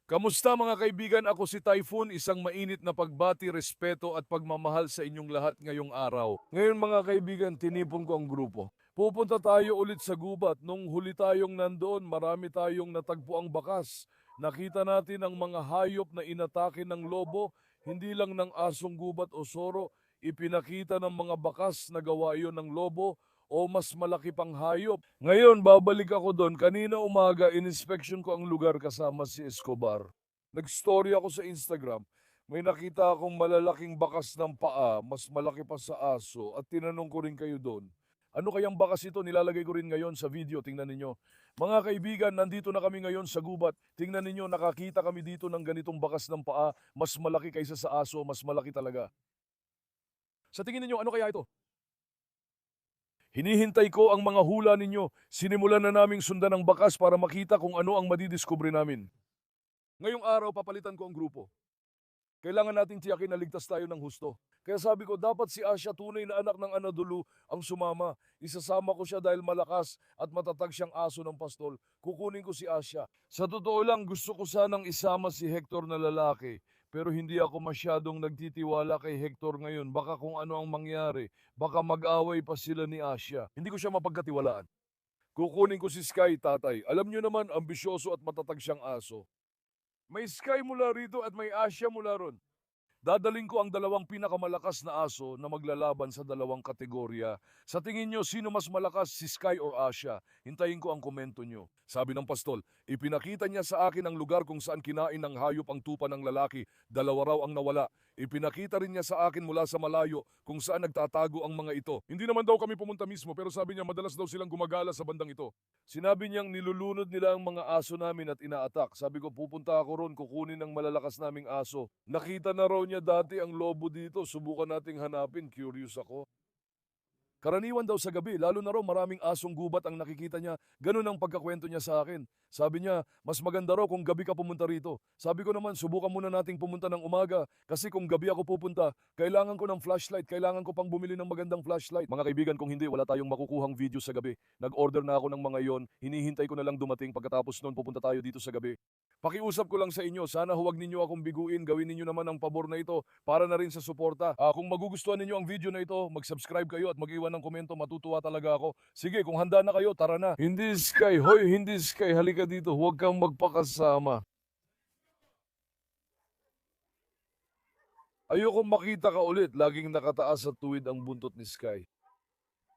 Kamusta mga kaibigan? Ako si Typhoon, isang mainit na pagbati, respeto at pagmamahal sa inyong lahat ngayong araw. Ngayon mga kaibigan, tinipon ko ang grupo. Pupunta tayo ulit sa gubat. Nung huli tayong nandoon, marami tayong natagpuang bakas. Nakita natin ang mga hayop na inatake ng lobo, hindi lang ng asong gubat o soro, ipinakita ng mga bakas na gawa iyon ng lobo o mas malaki pang hayop. Ngayon, babalik ako doon. Kanina umaga, in-inspection ko ang lugar kasama si Escobar. Nag-story ako sa Instagram. May nakita akong malalaking bakas ng paa, mas malaki pa sa aso, at tinanong ko rin kayo doon. Ano kayang bakas ito? Nilalagay ko rin ngayon sa video. Tingnan ninyo. Mga kaibigan, nandito na kami ngayon sa gubat. Tingnan ninyo, nakakita kami dito ng ganitong bakas ng paa. Mas malaki kaysa sa aso, mas malaki talaga. Sa tingin ninyo, ano kaya ito? Hinihintay ko ang mga hula ninyo. Sinimulan na naming sundan ang bakas para makita kung ano ang madidiskubre namin. Ngayong araw, papalitan ko ang grupo. Kailangan nating tiyakin na ligtas tayo ng husto. Kaya sabi ko, dapat si Asya, tunay na anak ng Anadolu, ang sumama. Isasama ko siya dahil malakas at matatag siyang aso ng pastol. Kukunin ko si Asya. Sa totoo lang, gusto ko sanang isama si Hector na lalaki. Pero hindi ako masyadong nagtitiwala kay Hector ngayon. Baka kung ano ang mangyari. Baka mag-away pa sila ni Asya. Hindi ko siya mapagkatiwalaan. Kukunin ko si Sky, tatay. Alam niyo naman, ambisyoso at matatag siyang aso. May Sky mula rito at may Asya mula ron. Dadaling ko ang dalawang pinakamalakas na aso na maglalaban sa dalawang kategorya. Sa tingin nyo, sino mas malakas, si Sky or Asya? Hintayin ko ang komento nyo. Sabi ng pastol, ipinakita niya sa akin ang lugar kung saan kinain ng hayop ang tupa ng lalaki. Dalawa raw ang nawala. Ipinakita rin niya sa akin mula sa malayo kung saan nagtatago ang mga ito. Hindi naman daw kami pumunta mismo pero sabi niya madalas daw silang gumagala sa bandang ito. Sinabi niyang nilulunod nila ang mga aso namin at inaatak. Sabi ko pupunta ako ron, kukunin ng malalakas naming aso. Nakita na raw niya dati ang lobo dito, subukan nating hanapin, curious ako. Karaniwan daw sa gabi, lalo na raw maraming asong gubat ang nakikita niya. Ganun ang pagkakwento niya sa akin. Sabi niya, mas maganda raw kung gabi ka pumunta rito. Sabi ko naman, subukan muna nating pumunta ng umaga. Kasi kung gabi ako pupunta, kailangan ko ng flashlight. Kailangan ko pang bumili ng magandang flashlight. Mga kaibigan, kung hindi, wala tayong makukuhang video sa gabi. Nag-order na ako ng mga iyon. Hinihintay ko na lang dumating. Pagkatapos noon, pupunta tayo dito sa gabi. Pakiusap ko lang sa inyo, sana huwag ninyo akong biguin, gawin ninyo naman ang pabor na ito para na rin sa suporta. Kung magugustuhan ninyo ang video na ito, mag-subscribe kayo at mag-iwan ng komento, matutuwa talaga ako. Sige, kung handa na kayo, tara na. Hindi Sky, hoy, hindi Sky, halika dito, huwag kang magpakasama. Ayokong makita ka ulit, laging nakataas sa tuwid ang buntot ni Sky.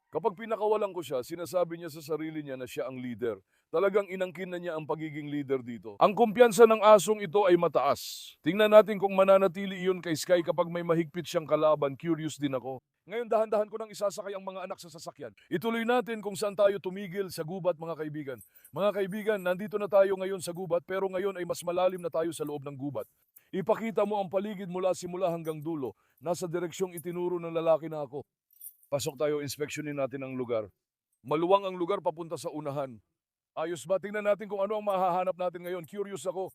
Kapag pinakawalan ko siya, sinasabi niya sa sarili niya na siya ang leader. Talagang inangkin na niya ang pagiging leader dito. Ang kumpiyansa ng asong ito ay mataas. Tingnan natin kung mananatili iyon kay Sky kapag may mahigpit siyang kalaban. Curious din ako. Ngayon dahan-dahan ko nang isasakay ang mga anak sa sasakyan. Ituloy natin kung saan tayo tumigil sa gubat mga kaibigan. Mga kaibigan, nandito na tayo ngayon sa gubat pero ngayon ay mas malalim na tayo sa loob ng gubat. Ipakita mo ang paligid mula simula hanggang dulo. Nasa direksyong itinuro ng lalaki na ako. Pasok tayo, inspeksyonin natin ang lugar. Maluwang ang lugar papunta sa unahan. Ayos ba? Tingnan natin kung ano ang mahahanap natin ngayon. Curious ako.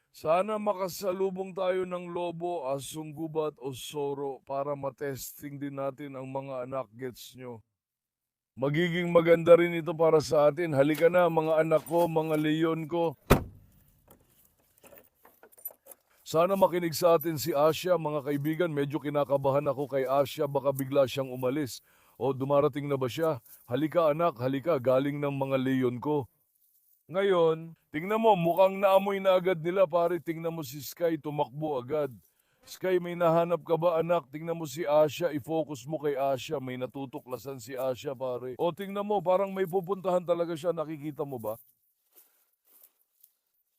Sana makasalubong tayo ng lobo, asong gubat o soro para matesting din natin ang mga anak gets nyo. Magiging maganda rin ito para sa atin. Halika na mga anak ko, mga leon ko. Sana makinig sa atin si Asya, mga kaibigan. Medyo kinakabahan ako kay Asya, baka bigla siyang umalis. O dumarating na ba siya? Halika anak, halika, galing ng mga leyon ko. Ngayon, tingnan mo, mukhang naamoy na agad nila pare. Tingnan mo si Sky, tumakbo agad. Sky, may nahanap ka ba anak? Tingnan mo si Asya, i-focus mo kay Asya. May natutuklasan si Asya pare. O tingnan mo, parang may pupuntahan talaga siya. Nakikita mo ba?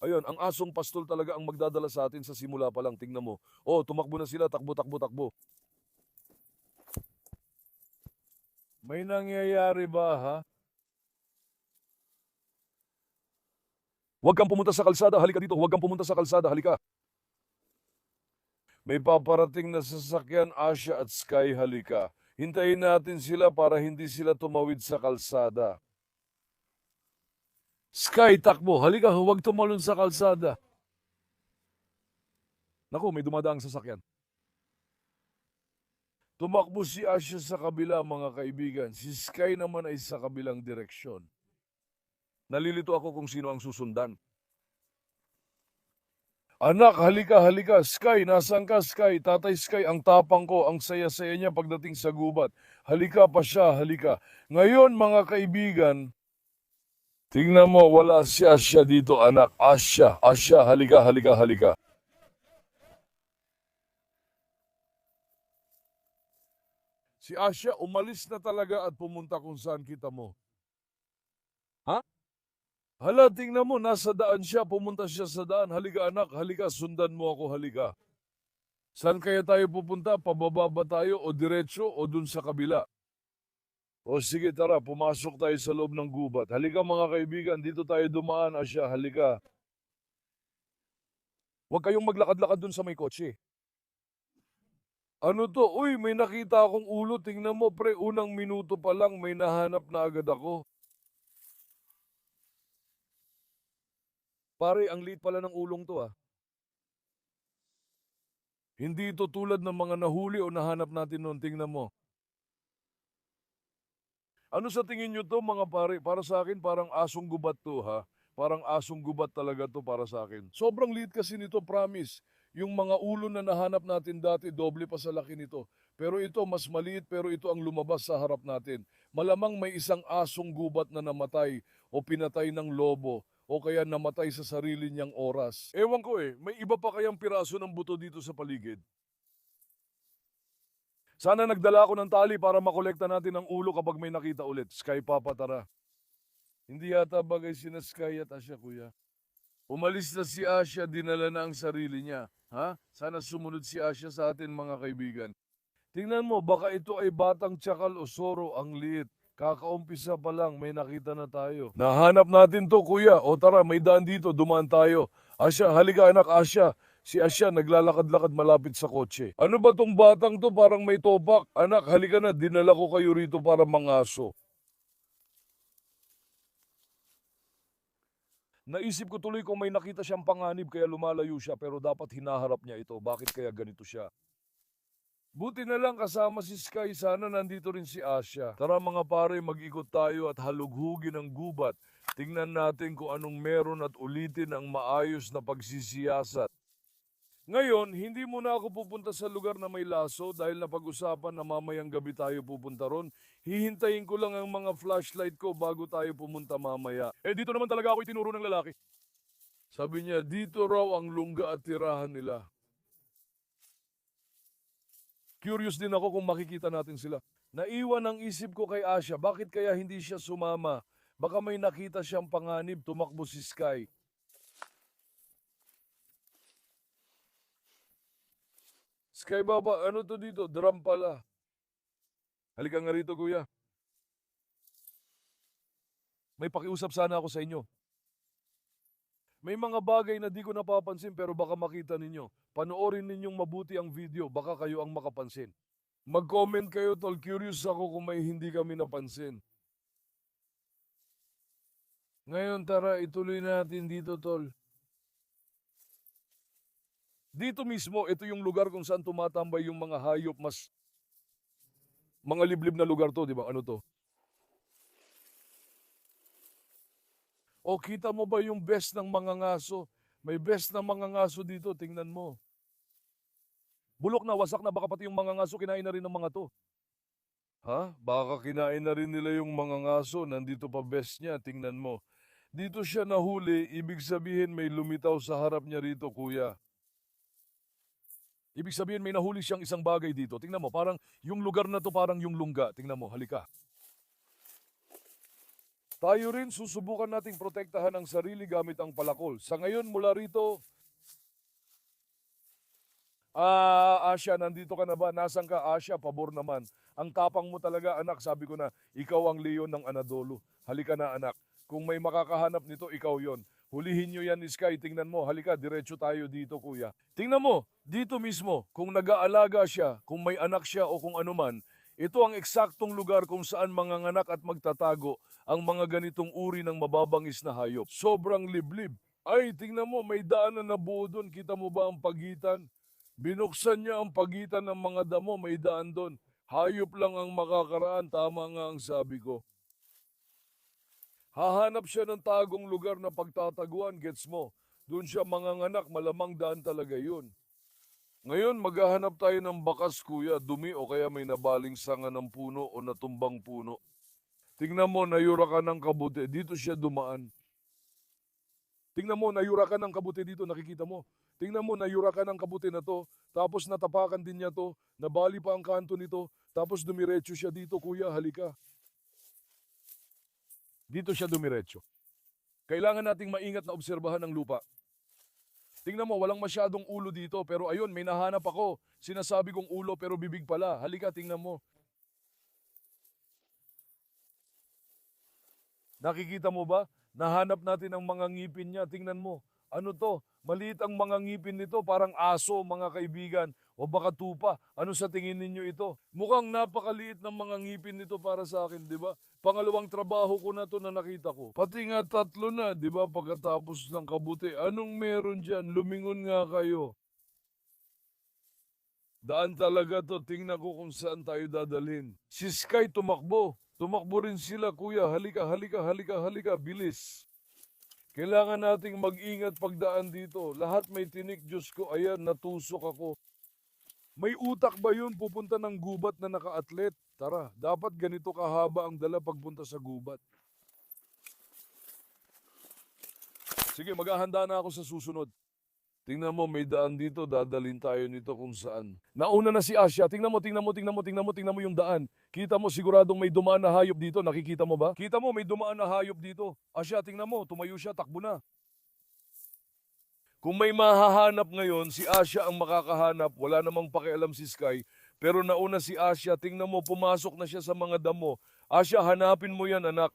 Ayun, ang asong pastol talaga ang magdadala sa atin sa simula pa lang. Tingnan mo. Oh, tumakbo na sila. Takbo, takbo, takbo. May nangyayari ba, ha? Huwag kang pumunta sa kalsada. Halika dito. Huwag kang pumunta sa kalsada. Halika. May paparating na sasakyan, Asya at Sky. Halika. Hintayin natin sila para hindi sila tumawid sa kalsada. Sky, takbo. Halika, huwag tumalon sa kalsada. Naku, may dumadaang sasakyan. Tumakbo si Asya sa kabila, mga kaibigan. Si Sky naman ay sa kabilang direksyon. Nalilito ako kung sino ang susundan. Anak, halika, halika. Sky, nasaan ka, Sky? Tatay Sky, ang tapang ko, ang saya-saya niya pagdating sa gubat. Halika pa siya, halika. Ngayon, mga kaibigan, tingnan mo, wala si Asya dito, anak. Asya, Asya, halika, halika, halika. Si Asya, umalis na talaga at pumunta kung saan kita mo. Ha? Hala, tingnan mo, nasa daan siya, pumunta siya sa daan. Halika, anak, halika, sundan mo ako, halika. Saan kaya tayo pupunta? Pababa ba tayo o diretso o dun sa kabila? O sige, tara, pumasok tayo sa loob ng gubat. Halika mga kaibigan, dito tayo dumaan, Asya, halika. Huwag kayong maglakad-lakad dun sa may kotse. Ano to? Uy, may nakita akong ulo. Tingnan mo, pre, unang minuto pa lang, may nahanap na agad ako. Pare, ang liit pala ng ulong to ah. Hindi ito tulad ng mga nahuli o nahanap natin noon. Tingnan mo. Ano sa tingin nyo to mga pare? Para sa akin, parang asong gubat to ha. Parang asong gubat talaga to para sa akin. Sobrang liit kasi nito, promise. Yung mga ulo na nahanap natin dati, doble pa sa laki nito. Pero ito, mas maliit, pero ito ang lumabas sa harap natin. Malamang may isang asong gubat na namatay o pinatay ng lobo o kaya namatay sa sarili niyang oras. Ewan ko may iba pa kayang piraso ng buto dito sa paligid. Sana nagdala ako ng tali para makolekta natin ang ulo kapag may nakita ulit. Sky Papa, tara. Hindi yata bagay sina Sky at Asya, kuya. Umalis na si Asya, dinala na ang sarili niya. Ha? Sana sumunod si Asya sa atin mga kaibigan. Tingnan mo, baka ito ay batang tsakal o soro ang liit. Kakaumpisa pa lang, may nakita na tayo. Nahanap natin to, kuya. O tara, may daan dito, dumaan tayo. Asya, halika anak, Asya. Si Asya naglalakad-lakad malapit sa kotse. Ano ba tong batang to? Parang may topak. Anak, halika na, dinala ko kayo rito para mangaso. Naisip ko tuloy kung may nakita siyang panganib kaya lumalayo siya pero dapat hinaharap niya ito. Bakit kaya ganito siya? Buti na lang kasama si Sky, sana nandito rin si Asya. Tara mga pare, mag-ikot tayo at halughugin ang gubat. Tingnan natin kung anong meron at ulitin ang maayos na pagsisiyasat. Ngayon, hindi muna ako pupunta sa lugar na may laso dahil napag-usapan na mamayang gabi tayo pupunta ron. Hihintayin ko lang ang mga flashlight ko bago tayo pumunta mamaya. Dito naman talaga ako itinuro ng lalaki. Sabi niya, dito raw ang lungga at tirahan nila. Curious din ako kung makikita natin sila. Naiwan ang isip ko kay Asya, bakit kaya hindi siya sumama? Baka may nakita siyang panganib, tumakbo si Sky. Sky Baba, ano to dito? Drum pala. Halika nga rito kuya. May pakiusap sana ako sa inyo. May mga bagay na di ko napapansin pero baka makita ninyo. Panoorin ninyong mabuti ang video, baka kayo ang makapansin. Mag-comment kayo tol, curious ako kung may hindi kami napansin. Ngayon tara, ituloy natin dito tol. Dito mismo, ito yung lugar kung saan tumatambay yung mga hayop, mas mga liblib na lugar to, di ba? Ano to? O kita mo ba yung best ng mga ngaso? May best na mga ngaso dito, tingnan mo. Bulok na, wasak na, baka pati yung mga ngaso kinain na rin ng mga to. Ha? Baka kinain na rin nila yung mga ngaso, nandito pa best niya, tingnan mo. Dito siya nahuli, ibig sabihin may lumitaw sa harap niya rito, kuya. Ibig sabihin may nahuli siyang isang bagay dito. Tingnan mo, parang yung lugar na to parang yung lungga. Tingnan mo, halika. Tayo rin susubukan nating protektahan ang sarili gamit ang palakol. Sa ngayon mula rito, Asya, nandito ka na ba? Nasaan ka, Asya? Pabor naman. Ang tapang mo talaga, anak. Sabi ko na, ikaw ang leon ng Anadolu. Halika na, anak. Kung may makakahanap nito, ikaw yon. Hulihin nyo yan ni Sky. Tingnan mo, halika, diretso tayo dito, kuya. Tingnan mo, dito mismo, kung nag-aalaga siya, kung may anak siya o kung anuman, ito ang eksaktong lugar kung saan manganganak at magtatago ang mga ganitong uri ng mababangis na hayop. Sobrang liblib. Ay, tingnan mo, may daan na nabuo doon. Kita mo ba ang pagitan? Binuksan niya ang pagitan ng mga damo, may daan doon. Hayop lang ang makakaraan, tama nga ang sabi ko. Hahanap siya ng tagong lugar na pagtataguan, gets mo? Doon siya manganganak, malamang daan talaga yun. Ngayon, maghahanap tayo ng bakas, kuya, dumi o kaya may nabaling sanga ng puno o natumbang puno. Tingnan mo, nayura ka ng kabuti. Dito siya dumaan. Tingnan mo, nayura ka ng kabuti dito, nakikita mo. Tingnan mo, nayura ka ng kabuti na to, tapos natapakan din niya to, nabali pa ang kanto nito, tapos dumiretso siya dito, kuya, halika. Dito siya dumiretso. Kailangan nating maingat na obserbahan ang lupa. Tingnan mo, walang masyadong ulo dito, pero ayun, may nahanap ako. Sinasabi kong ulo pero bibig pala. Halika, tingnan mo. Nakikita mo ba? Nahanap natin ang mga ngipin niya. Tingnan mo. Ano to? Maliit ang mga ngipin nito, parang aso, mga kaibigan. O baka tupa. Ano sa tingin ninyo ito? Mukhang napakaliit ng mga ngipin nito para sa akin, di ba? Pangalawang trabaho ko na to na nakita ko. Pati nga tatlo na, di ba? Pagkatapos ng kabuti. Anong meron dyan? Lumingon nga kayo. Daan talaga to. Tingnan ko kung saan tayo dadalhin. Si Sky tumakbo. Tumakbo rin sila, kuya. Halika, halika, halika, halika. Bilis. Kailangan nating mag-ingat pagdaan dito. Lahat may tinik, Diyos ko. Ayan, natusok ako. May utak ba yun pupunta ng gubat na naka-atlet? Tara, dapat ganito kahaba ang dala pagpunta sa gubat. Sige, maghahanda na ako sa susunod. Tingnan mo, may daan dito, dadalhin tayo nito kung saan. Nauna na si Asya. Tingnan mo, tingnan mo, tingnan mo, tingnan mo, tingnan mo yung daan. Kita mo siguradong may dumaan na hayop dito. Nakikita mo ba? Kita mo, may dumaan na hayop dito. Asya, tingnan mo, tumayo siya, takbo na. Kung may mahahanap ngayon, si Asya ang makakahanap. Wala namang pakialam si Sky. Pero nauna si Asya, tingnan mo, pumasok na siya sa mga damo. Asya, hanapin mo yan, anak.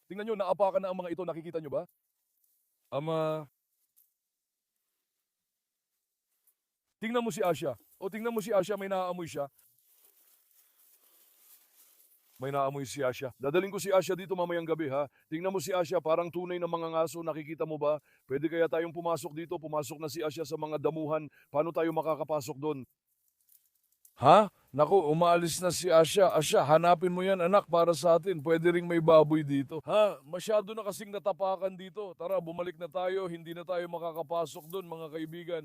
Tingnan nyo, naapakan na ang mga ito. Nakikita nyo ba? Ama, tingnan mo si Asya. O tingnan mo si Asya, may naaamoy siya. May naamoy si Asya. Dadaling ko si Asya dito mamayang gabi, ha? Tingnan mo si Asya, parang tunay na mga ngaso. Nakikita mo ba? Pwede kaya tayong pumasok dito? Pumasok na si Asya sa mga damuhan. Paano tayo makakapasok doon? Ha? Naku, umaalis na si Asya. Asya, hanapin mo yan, anak, para sa atin. Pwede ring may baboy dito. Ha? Masyado na kasing natapakan dito. Tara, bumalik na tayo. Hindi na tayo makakapasok doon, mga kaibigan.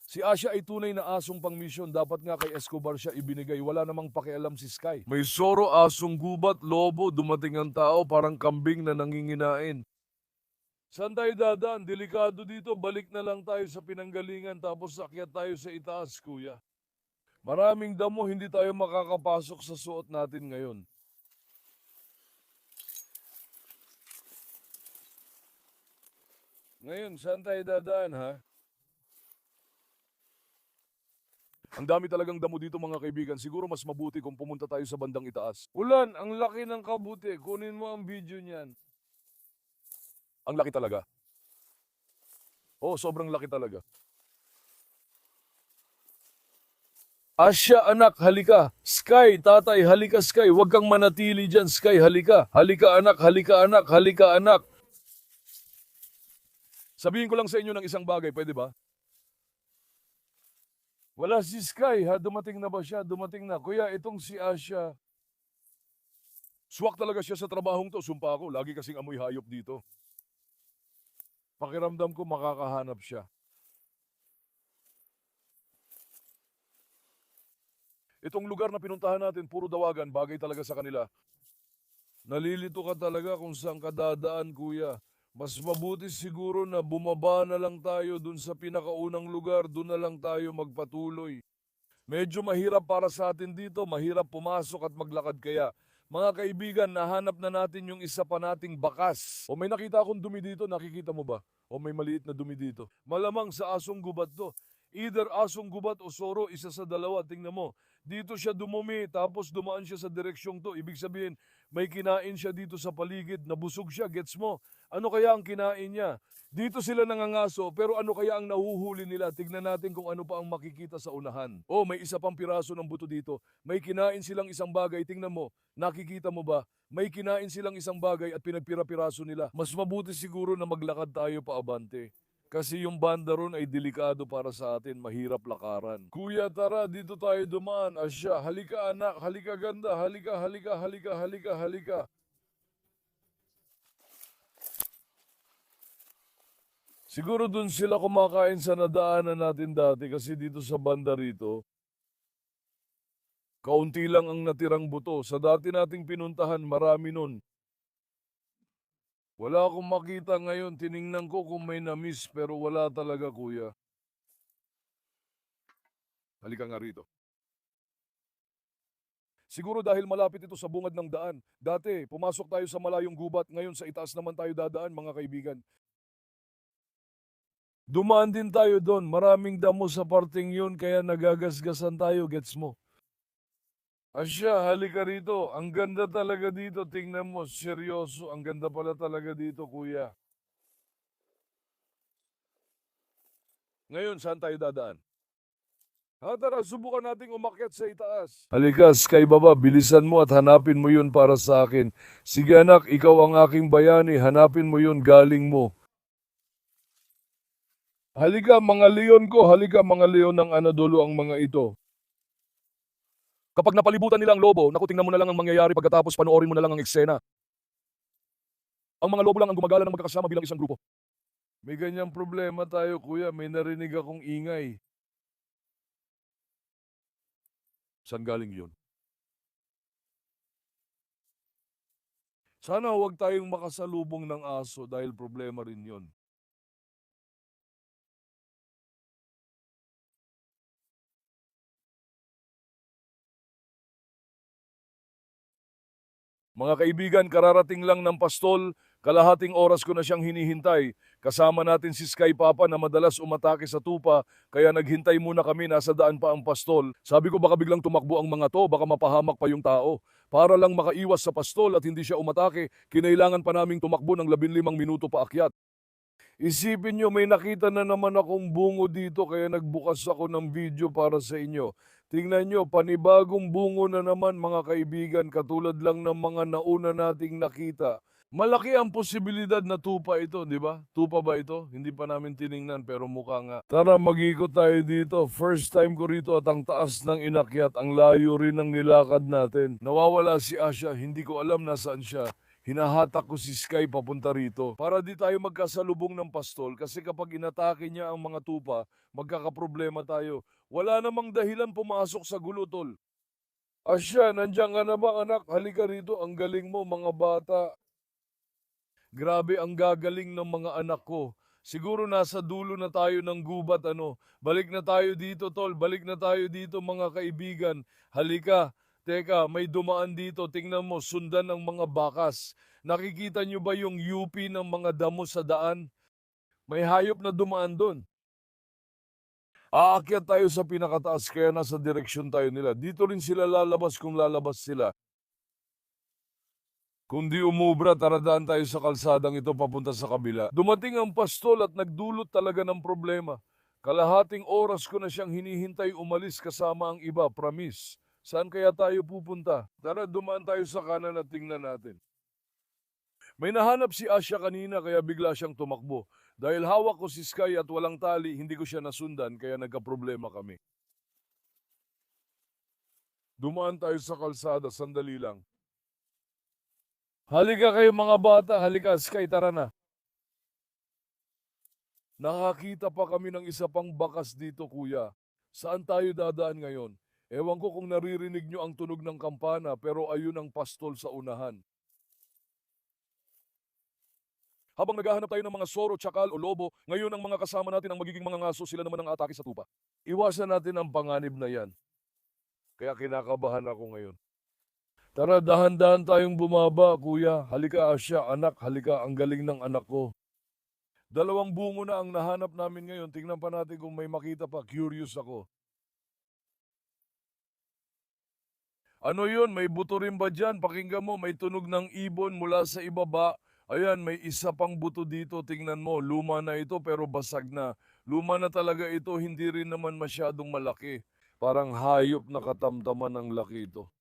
Si Asya ay tunay na asong pang-mission. Dapat nga kay Escobar siya ibinigay. Wala namang pakialam si Sky. May soro, asong gubat, lobo, dumating ang tao, parang kambing na nanginginain. Saan tayo dadaan? Delikado dito. Balik na lang tayo sa pinanggalingan tapos akyat tayo sa itaas, kuya. Maraming damo, hindi tayo makakapasok sa suot natin ngayon. Ngayon, saan tayo dadaan, ha? Ang dami talagang damo dito, mga kaibigan. Siguro mas mabuti kung pumunta tayo sa bandang itaas. Ulan, ang laki ng kabuti. Kunin mo ang video niyan. Ang laki talaga. Oh, sobrang laki talaga. Asya, anak, halika. Sky, tatay, halika, Sky. Huwag kang manatili dyan, Sky. Halika. Halika, anak, halika, anak, halika, anak. Sabihin ko lang sa inyo ng isang bagay, pwede ba? Wala si Sky, ha? Dumating na ba siya? Dumating na. Kuya, itong si Asya. Swak talaga siya sa trabahong to. Sumpa ako, lagi kasing amoy hayop dito. Pakiramdam ko makakahanap siya. Itong lugar na pinuntahan natin, puro dawagan, bagay talaga sa kanila. Nalilito ka talaga kung saan ka dadaan, kuya. Mas mabuti siguro na bumaba na lang tayo dun sa pinakaunang lugar, dun na lang tayo magpatuloy. Medyo mahirap para sa atin dito, mahirap pumasok at maglakad kaya. Mga kaibigan, nahanap na natin yung isa pa nating bakas. O may nakita akong dumi dito, nakikita mo ba? O may maliit na dumi dito. Malamang sa asong gubat to. Either asong gubat o soro, isa sa dalawa. Tingnan mo. Dito siya dumumi, tapos dumaan siya sa direksyong to. Ibig sabihin, may kinain siya dito sa paligid, nabusog siya, gets mo? Ano kaya ang kinain niya? Dito sila nangangaso, pero ano kaya ang nahuhuli nila? Tignan natin kung ano pa ang makikita sa unahan. Oh, may isa pang piraso ng buto dito. May kinain silang isang bagay, tingnan mo. Nakikita mo ba? May kinain silang isang bagay at pinagpira-piraso nila. Mas mabuti siguro na maglakad tayo paabante. Kasi yung banda ron ay delikado para sa atin, mahirap lakaran. Kuya, tara, dito tayo dumaan. Asya, halika anak, halika ganda, halika, halika, halika, halika, halika. Siguro dun sila kumakain sa nadaanan natin dati kasi dito sa banda rito, kaunti lang ang natirang buto. Sa dati nating pinuntahan, marami nun. Wala akong makita ngayon. Tiningnan ko kung may na-miss pero wala talaga, kuya. Halika nga rito. Siguro dahil malapit ito sa bungad ng daan. Dati, pumasok tayo sa malayong gubat. Ngayon, sa itaas naman tayo dadaan, mga kaibigan. Dumaan din tayo doon. Maraming damo sa parting yun, kaya nagagasgasan tayo, gets mo? Asya, halika rito. Ang ganda talaga dito. Tingnan mo, seryoso. Ang ganda pala talaga dito, kuya. Ngayon, saan tayo dadaan? Ha, tara, subukan nating umakyat sa itaas. Halika, Sky Baba, bilisan mo at hanapin mo yun para sa akin. Sige anak, ikaw ang aking bayani, hanapin mo yun galing mo. Halika mga leon ko, halika mga leon ng Anadolu ang mga ito. Kapag napalibutan nila ang lobo, naku tingnan mo na lang ang mangyayari pagkatapos panoorin mo na lang ang eksena. Ang mga lobo lang ang gumagala ng magkakasama bilang isang grupo. May ganyang problema tayo kuya, may narinig akong ingay. Saan galing yun? Sana huwag tayong makasalubong ng aso dahil problema rin yun. Mga kaibigan, kararating lang ng pastol, kalahating oras ko na siyang hinihintay. Kasama natin si Sky Papa na madalas umatake sa tupa, kaya naghintay muna kami, nasa daan pa ang pastol. Sabi ko baka biglang tumakbo ang mga to, baka mapahamak pa yung tao. Para lang makaiwas sa pastol at hindi siya umatake, kinailangan pa naming tumakbo ng 15 minuto paakyat. Isipin nyo, may nakita na naman akong bungo dito kaya nagbukas ako ng video para sa inyo. Tingnan nyo, panibagong bungo na naman mga kaibigan, katulad lang ng mga nauna nating nakita. Malaki ang posibilidad na tupa ito, di ba? Tupa ba ito? Hindi pa namin tiningnan pero mukha nga. Tara, mag-ikot tayo dito. First time ko rito at ang taas ng inakyat, ang layo rin ng nilakad natin. Nawawala si Asha, hindi ko alam nasaan siya. Hinahatak ko si Sky papunta rito para di tayo magkasalubong ng pastol kasi kapag inatake niya ang mga tupa, magkakaproblema tayo. Wala namang dahilan pumasok sa gulo, tol. Asya, nandiyan ka na ba anak? Halika rito, ang galing mo mga bata. Grabe ang gagaling ng mga anak ko. Siguro nasa dulo na tayo ng gubat ano. Balik na tayo dito tol, balik na tayo dito mga kaibigan. Halika, teka may dumaan dito, tingnan mo sundan ng mga bakas. Nakikita nyo ba yung UP ng mga damo sa daan? May hayop na dumaan doon. Aakyat tayo sa pinakataas kaya nasa direksyon tayo nila. Dito rin sila lalabas kung lalabas sila. Kung di umubra, taradaan tayo sa kalsadang ito papunta sa kabila. Dumating ang pastol at nagdulot talaga ng problema. Kalahating oras ko na siyang hinihintay umalis kasama ang iba, promise. Saan kaya tayo pupunta? Tara, dumaan tayo sa kanan at tingnan natin. May nahanap si Asya kanina kaya bigla siyang tumakbo. Dahil hawak ko si Sky at walang tali, hindi ko siya nasundan kaya nagkaproblema kami. Dumaan tayo sa kalsada, sandali lang. Halika kayo mga bata, halika Sky, tara na. Nakakita pa kami ng isa pang bakas dito kuya. Saan tayo dadaan ngayon? Ewan ko kung naririnig nyo ang tunog ng kampana pero ayun ang pastol sa unahan. Habang naghahanap tayo ng mga soro, tsakal o lobo, ngayon ang mga kasama natin ang magiging mga ngaso, sila naman ang atake sa tupa. Iwasan natin ang panganib na yan. Kaya kinakabahan ako ngayon. Tara, dahan-dahan tayong bumaba, kuya. Halika, Asya, anak, halika, ang galing ng anak ko. Dalawang bungo na ang nahanap namin ngayon. Tingnan pa natin kung may makita pa. Curious ako. Ano yun? May buto rin ba dyan? Pakinggan mo, may tunog ng ibon mula sa ibaba. Ayan, may isa pang buto dito. Tingnan mo, luma na ito pero basag na. Luma na talaga ito, hindi rin naman masyadong malaki. Parang hayop na katamtaman ng laki ito.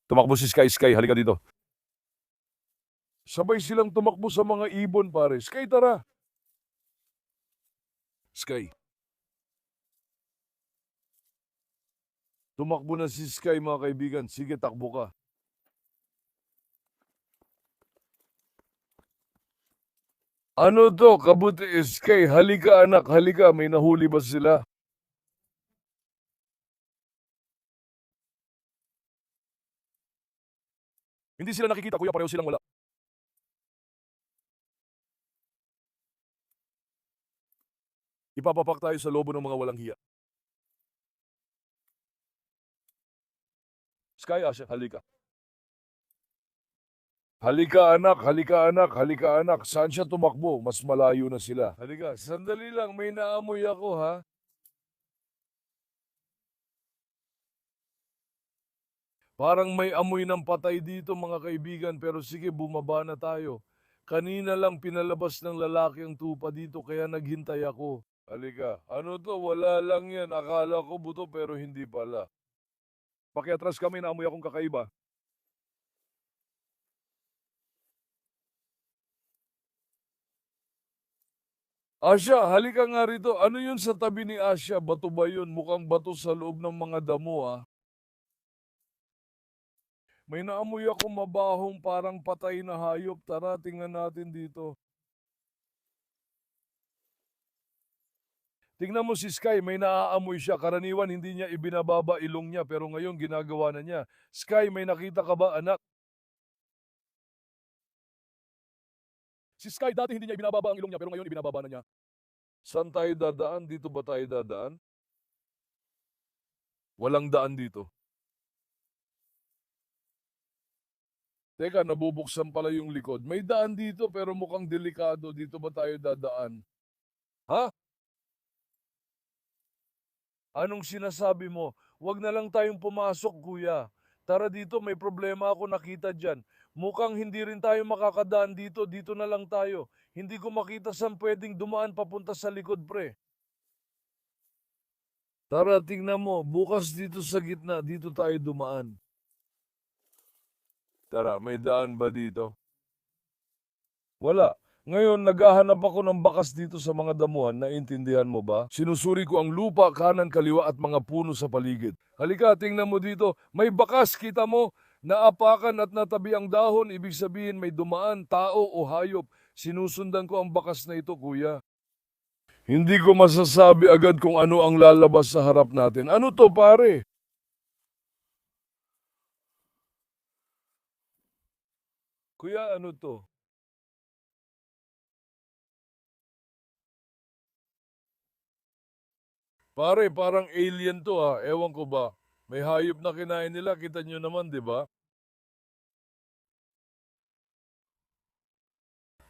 Tumakbo si Sky, Sky, halika dito. Sabay silang tumakbo sa mga ibon, pare. Sky, tara! Sky. Tumakbo na si Sky, mga kaibigan. Sige, takbo ka. Ano to, kabuti SK, halika anak, halika, may nahuli ba sila? Hindi sila nakikita kuya, pareho silang wala. Ipapapak tayo sa lobo ng mga walang hiya. Sky Asha, halika. Halika anak, halika anak, halika anak. Saan siya tumakbo? Mas malayo na sila. Halika, sandali lang, may naamoy ako ha. Parang may amoy ng patay dito mga kaibigan, pero sige, bumaba na tayo. Kanina lang pinalabas ng lalaki ang tupa dito kaya naghintay ako. Halika, ano to? Wala lang yan. Akala ko buto pero hindi pala. Pakiatras kami, naamoy akong kakaiba. Asya, halika nga rito. Ano yun sa tabi ni Asya? Bato ba yun? Mukhang bato sa loob ng mga damo ah. May naamoy ako mabahong parang patay na hayop. Tara, tingnan natin dito. Tingnan mo si Sky, may naaamoy siya. Karaniwan hindi niya ibinababa ilong niya pero ngayon ginagawa na niya. Sky, may nakita ka ba anak? Si Sky dati hindi niya ibinababa ang ilong niya pero ngayon ibinababa na niya. Saan tayo dadaan? Dito ba tayo dadaan? Walang daan dito. Teka, nabubuksan pala yung likod. May daan dito pero mukhang delikado. Dito ba tayo dadaan? Ha? Anong sinasabi mo? Huwag na lang tayong pumasok, kuya. Tara dito, may problema ako nakita dyan. Mukhang hindi rin tayo makakadaan dito. Dito na lang tayo. Hindi ko makita saan pwedeng dumaan papunta sa likod, pre. Tara, tingnan mo. Bukas dito sa gitna, dito tayo dumaan. Tara, may daan ba dito? Wala. Ngayon, naghahanap ako ng bakas dito sa mga damuhan, naintindihan mo ba? Sinusuri ko ang lupa, kanan, kaliwa at mga puno sa paligid. Halika, tingnan mo dito. May bakas, kita mo? Naapakan at natabi ang dahon, ibig sabihin may dumaan, tao o hayop. Sinusundan ko ang bakas na ito, kuya. Hindi ko masasabi agad kung ano ang lalabas sa harap natin. Ano to, pare? Kuya, ano to? Pare, parang alien to ha. Ewan ko ba. May hayop na kinain nila, kita nyo naman, di ba?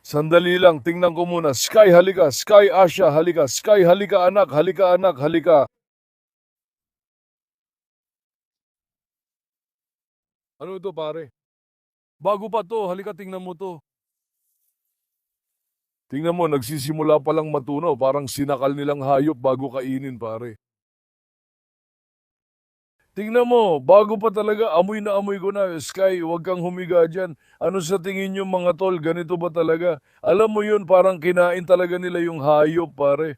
Sandali lang, tingnan ko muna. Sky, halika. Sky, Asha, halika. Sky, halika anak. Halika anak, halika. Ano ito pare? Bago pa to, halika tingnan mo to. Tingnan mo, nagsisimula pa lang matunaw. Parang sinakal nilang hayop bago kainin pare. Tingnan mo, bago pa talaga, amoy na amoy ko na. Sky, huwag kang humiga dyan. Ano sa tingin nyo mga tol, ganito ba talaga? Alam mo yun, parang kinain talaga nila yung hayop pare.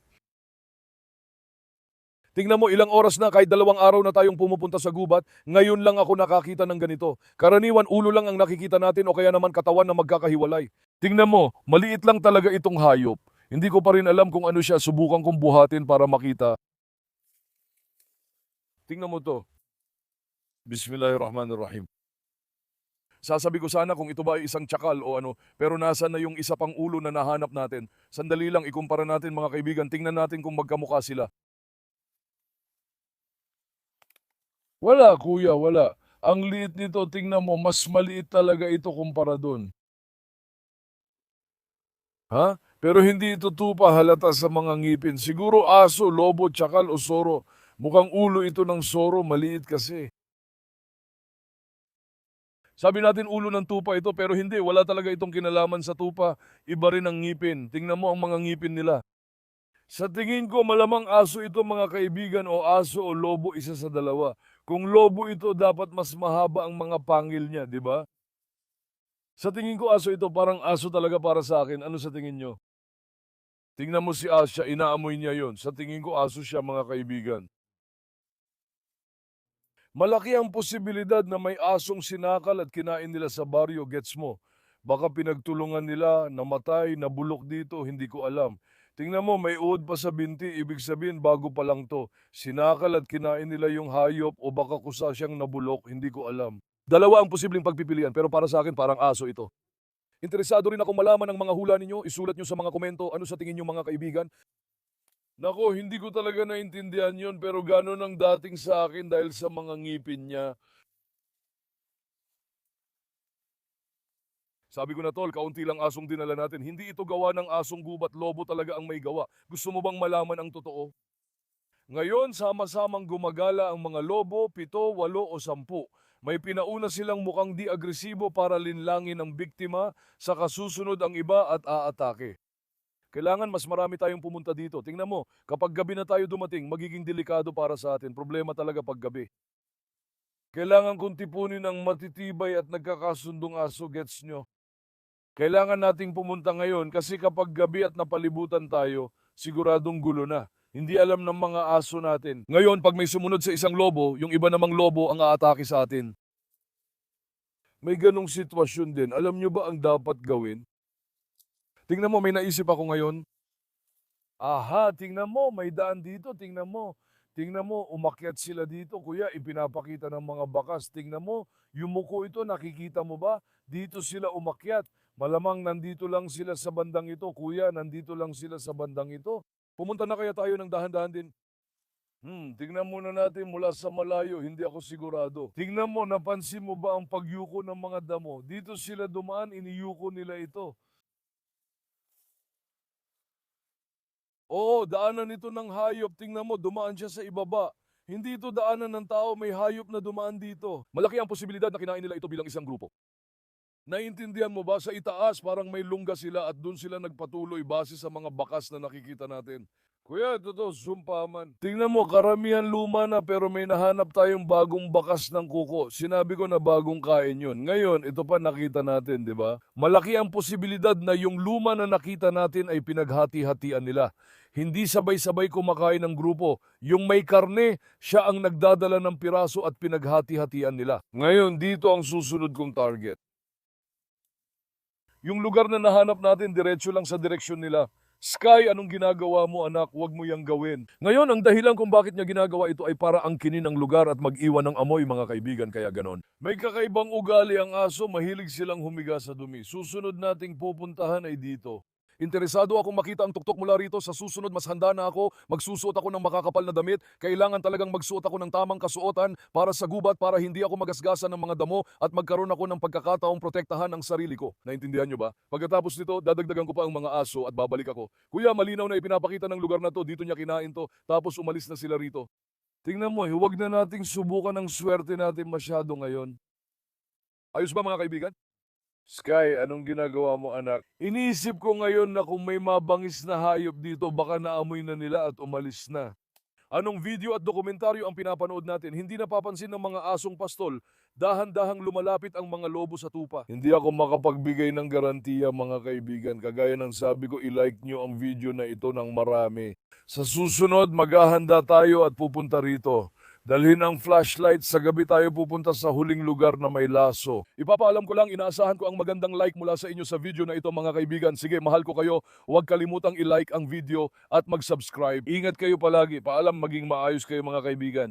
Tingnan mo, ilang oras na, kahit 2 araw na tayong pumupunta sa gubat, ngayon lang ako nakakita ng ganito. Karaniwan, ulo lang ang nakikita natin o kaya naman katawan na magkakahiwalay. Tingnan mo, maliit lang talaga itong hayop. Hindi ko pa rin alam kung ano siya, subukan kong buhatin para makita. Tingnan mo to. Bismillahirrahmanirrahim. Sasabi ko sana kung ito ba ay isang tsakal o ano, pero nasa na yung isa pang ulo na nahanap natin. Sandali lang, ikumpara natin mga kaibigan, tingnan natin kung magkamukha sila. Wala kuya, wala. Ang liit nito, tingnan mo, mas maliit talaga ito kumpara dun. Ha? Pero hindi ito tupa halata sa mga ngipin. Siguro aso, lobo, tsakal o soro. Mukhang ulo ito ng soro, maliit kasi. Sabi natin ulo ng tupa ito pero hindi, wala talaga itong kinalaman sa tupa. Iba rin ang ngipin. Tingnan mo ang mga ngipin nila. Sa tingin ko malamang aso ito mga kaibigan o aso o lobo isa sa dalawa. Kung lobo ito dapat mas mahaba ang mga pangil niya, di ba? Sa tingin ko aso ito parang aso talaga para sa akin. Ano sa tingin nyo? Tingnan mo si Asya, inaamoy niya yon. Sa tingin ko aso siya mga kaibigan. Malaki ang posibilidad na may asong sinakal at kinain nila sa baryo, gets mo? Baka pinagtulungan nila, namatay, nabulok dito, hindi ko alam. Tingnan mo, may uod pa sa binti, ibig sabihin bago pa lang to. Sinakal at kinain nila yung hayop o baka kusa siyang nabulok, hindi ko alam. Dalawa ang posibleng pagpipilian pero para sa akin parang aso ito. Interesado rin akong malaman ang mga hula ninyo, isulat nyo sa mga komento ano sa tingin nyo mga kaibigan. Nako, hindi ko talaga naintindihan yon pero gano'n ang dating sa akin dahil sa mga ngipin niya. Sabi ko na tol, kaunti lang asong dinala natin. Hindi ito gawa ng asong gubat, lobo talaga ang may gawa. Gusto mo bang malaman ang totoo? Ngayon, sama-samang gumagala ang mga lobo, 7, 8 o 10. May pinauna silang mukhang di agresibo para linlangin ang biktima, sa kasusunod ang iba at aatake. Kailangan mas marami tayong pumunta dito. Tingnan mo, kapag gabi na tayo dumating, magiging delikado para sa atin. Problema talaga pag gabi. Kailangan kong tipunin ang matitibay at nagkakasundong aso, gets nyo? Kailangan nating pumunta ngayon kasi kapag gabi at napalibutan tayo, siguradong gulo na. Hindi alam ng mga aso natin. Ngayon, pag may sumunod sa isang lobo, yung iba namang lobo ang aatake sa atin. May ganong sitwasyon din. Alam nyo ba ang dapat gawin? Tingnan mo, may naisip ako ngayon. Aha, tingnan mo, may daan dito, tingnan mo. Tingnan mo, umakyat sila dito. Kuya, ipinapakita ng mga bakas. Tingnan mo, yung muko ito, nakikita mo ba? Dito sila umakyat. Malamang nandito lang sila sa bandang ito. Kuya, nandito lang sila sa bandang ito. Pumunta na kaya tayo ng dahan-dahan din. Tingnan muna natin mula sa malayo, hindi ako sigurado. Tingnan mo, napansin mo ba ang pagyuko ng mga damo? Dito sila dumaan, iniyuko nila ito. Oo, daanan ito ng hayop. Tingnan mo, dumaan siya sa ibaba. Hindi ito daanan ng tao, may hayop na dumaan dito. Malaki ang posibilidad na kinain nila ito bilang isang grupo. Naiintindihan mo ba sa itaas parang may lungga sila at doon sila nagpatuloy base sa mga bakas na nakikita natin. Kuya, totoo, sumpaman. Tingnan mo, karamihan luma na pero may nahanap tayong bagong bakas ng kuko. Sinabi ko na bagong kain yun. Ngayon, ito pa nakita natin, di ba? Malaki ang posibilidad na yung luma na nakita natin ay pinaghati-hatian nila. Hindi sabay-sabay kumakain ng grupo. Yung may karne, siya ang nagdadala ng piraso at pinaghati-hatian nila. Ngayon, dito ang susunod kong target. Yung lugar na nahanap natin, diretso lang sa direksyon nila. Sky, anong ginagawa mo anak? Huwag mo yang gawin. Ngayon, ang dahilan kung bakit niya ginagawa ito ay para angkinin ang lugar at mag-iwan ng amoy mga kaibigan, kaya ganon. May kakaibang ugali ang aso, mahilig silang humiga sa dumi. Susunod nating pupuntahan ay dito. Interesado akong makita ang tuktok mula rito. Sa susunod, mas handa na ako. Magsusuot ako ng makakapal na damit. Kailangan talagang magsuot ako ng tamang kasuotan para sa gubat para hindi ako magasgasan ng mga damo at magkaroon ako ng pagkakataong protektahan ang sarili ko. Naintindihan nyo ba? Pagkatapos nito, dadagdagan ko pa ang mga aso at babalik ako. Kuya, malinaw na ipinapakita ng lugar na to. Dito niya kinain to. Tapos umalis na sila rito. Tingnan mo, huwag na nating subukan ang swerte natin masyado ngayon. Ayos ba mga kaibigan? Sky, anong ginagawa mo anak? Iniisip ko ngayon na kung may mabangis na hayop dito, baka naamoy na nila at umalis na. Anong video at dokumentaryo ang pinapanood natin? Hindi napapansin ng mga asong pastol. Dahan-dahang lumalapit ang mga lobo sa tupa. Hindi ako makapagbigay ng garantiya mga kaibigan. Kagaya ng sabi ko, i-like nyo ang video na ito ng marami. Sa susunod, maghahanda tayo at pupunta rito. Dalhin ang flashlight, sa gabi tayo pupunta sa huling lugar na may laso. Ipapaalam ko lang, inaasahan ko ang magandang like mula sa inyo sa video na ito mga kaibigan. Sige, mahal ko kayo. Huwag kalimutang i-like ang video at mag-subscribe. Ingat kayo palagi. Paalam, maging maayos kayo mga kaibigan.